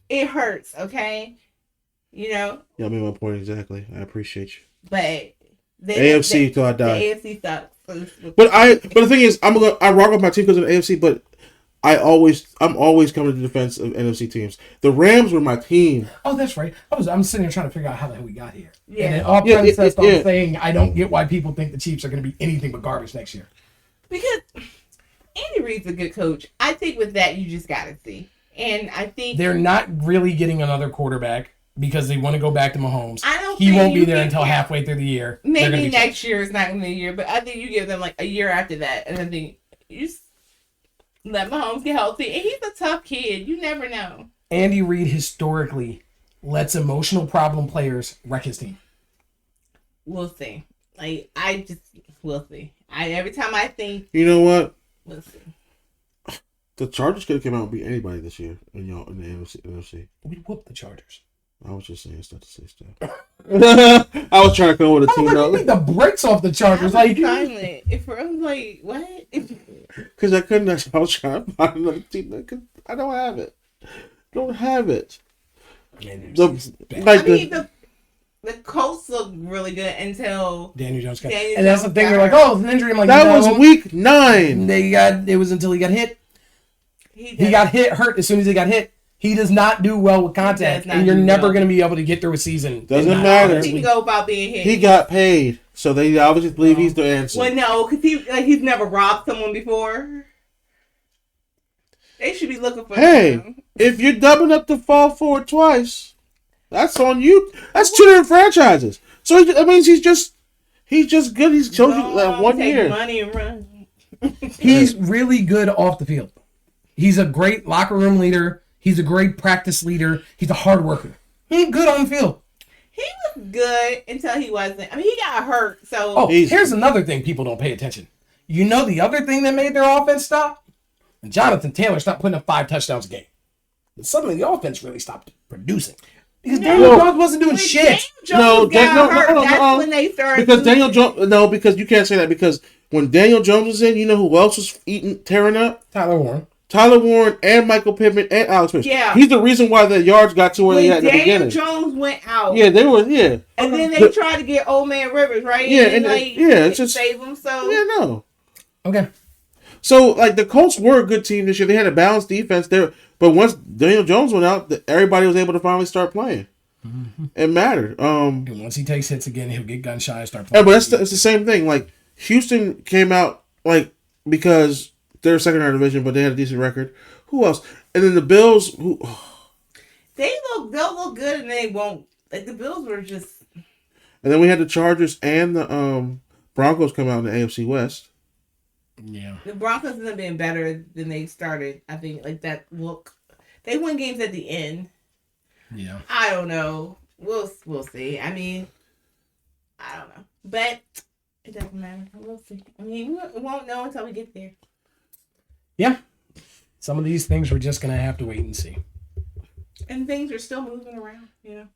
It hurts, okay? You know? Yeah, I made my point exactly. I appreciate you. But AFC till I die. The AFC sucks. But the thing is, I rock with my team because of the AFC, but I'm always coming to the defense of NFC teams. The Rams were my team. Oh, that's right. I'm sitting here trying to figure out how the hell we got here. Yeah. And all premise on saying I don't get why people think the Chiefs are going to be anything but garbage next year. Because Andy Reid's a good coach. I think with that you just got to see. And I think they're not really getting another quarterback because they want to go back to Mahomes. He won't be there until halfway through the year. Maybe next year is not going to be a year, but I think you give them like a year after that, and I think you just let Mahomes get healthy. And he's a tough kid. You never know. Andy Reid historically lets emotional problem players wreck his team. We'll see. We'll see. Every time I think, you know what? We'll see. The Chargers could have come out and beat anybody this year in the NFC. We whooped the Chargers. I was just saying stuff to say stuff. I was trying to come up with a team. You take the brakes off the Chargers. Silent. I'm like, what? Because I couldn't. I was trying to find another team. I don't have it. Don't have it. The Colts look really good until Daniel Jones got hit. And that's the thing. They're like, oh, it's an injury. I'm like, that was week 9. It was until he got hit. He got hurt as soon as he got hit. He does not do well with contact, and you're never going to be able to get through a season. Doesn't matter. He can go about being hit. He got paid, so they obviously believe he's the answer. Well, no, because he's never robbed someone before. They should be looking for him. If you're doubling up to fall forward twice, that's on you. That's 2 different franchises. So that means he's just good. He's chosen 1 year. Money and run. He's really good off the field. He's a great locker room leader. He's a great practice leader. He's a hard worker. He's good on the field. He was good until he wasn't. I mean, he got hurt. So here's another thing people don't pay attention. You know the other thing that made their offense stop? Jonathan Taylor stopped putting up 5 touchdowns a game. And suddenly the offense really stopped producing. Because Daniel Jones wasn't doing shit. That's when they started. Because Daniel Jones. No, because you can't say that because when Daniel Jones was in, you know who else was tearing up? Tyler Warren and Michael Pittman and Alex Smith. Yeah. He's the reason why the yards got to where they had in the beginning. Daniel Jones went out. Yeah, they were, yeah. And then they tried to get Old Man Rivers, right? Yeah, it's just save him, so. Yeah, no. Okay. So, the Colts were a good team this year. They had a balanced defense there. But once Daniel Jones went out, everybody was able to finally start playing. Mm-hmm. It mattered. And once he takes hits again, he'll get gun shy and start playing. Yeah, but it's the same thing. Houston came out, because they're second-round division, but they had a decent record. Who else? And then the Bills, they'll look good and they won't. The Bills were just. And then we had the Chargers and the Broncos come out in the AFC West. Yeah. The Broncos have been better than they started. I think that look. They win games at the end. Yeah. I don't know. We'll see. I mean, I don't know. But it doesn't matter. We'll see. I mean, we won't know until we get there. Yeah. Some of these things we're just going to have to wait and see. And things are still moving around, you know.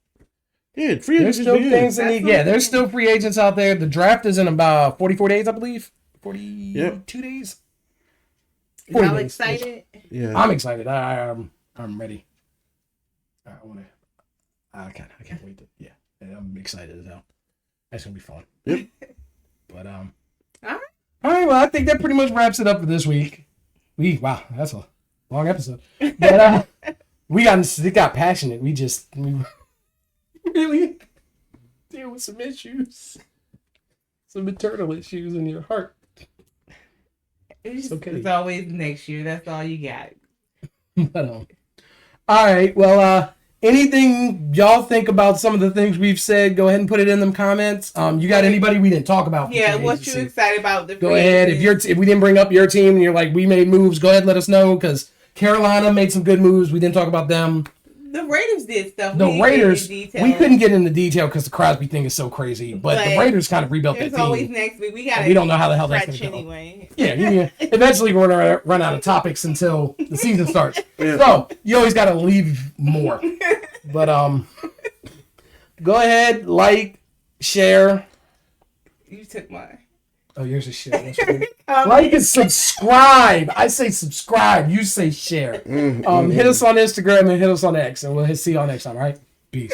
Yeah, free agents. There's still things that need, there's still free agents out there. The draft is in about 44 days, I believe. 42 days. Y'all excited? Yeah. I'm excited. I'm ready. I can't wait to, I'm excited as hell. That's going to be fun. Yep. But, all right. Well, I think that pretty much wraps it up for this week. Wow, that's a long episode. But, it got we really deal with some issues. Some maternal issues in your heart. It's okay. It's always next year. That's all you got. But, all right. Well, anything y'all think about some of the things we've said, go ahead and put it in them comments. You got anybody we didn't talk about? Yeah, what you excited about? Go ahead. If we didn't bring up your team and you're like, we made moves, go ahead and let us know, because Carolina made some good moves. We didn't talk about them. The Raiders did stuff. The Raiders, we couldn't get into detail because the Crosby thing is so crazy. But the Raiders kind of rebuilt that team. Always next week. We don't know how the hell that's going to go. Anyway. Yeah. Eventually, we're going to run out of topics until the season starts. Yeah. So you always got to leave more. But go ahead, like, share. You took mine. Oh, yours is share. Like and subscribe. I say subscribe. You say share. Hit us on Instagram and hit us on X, and we'll see y'all next time. All right? Peace.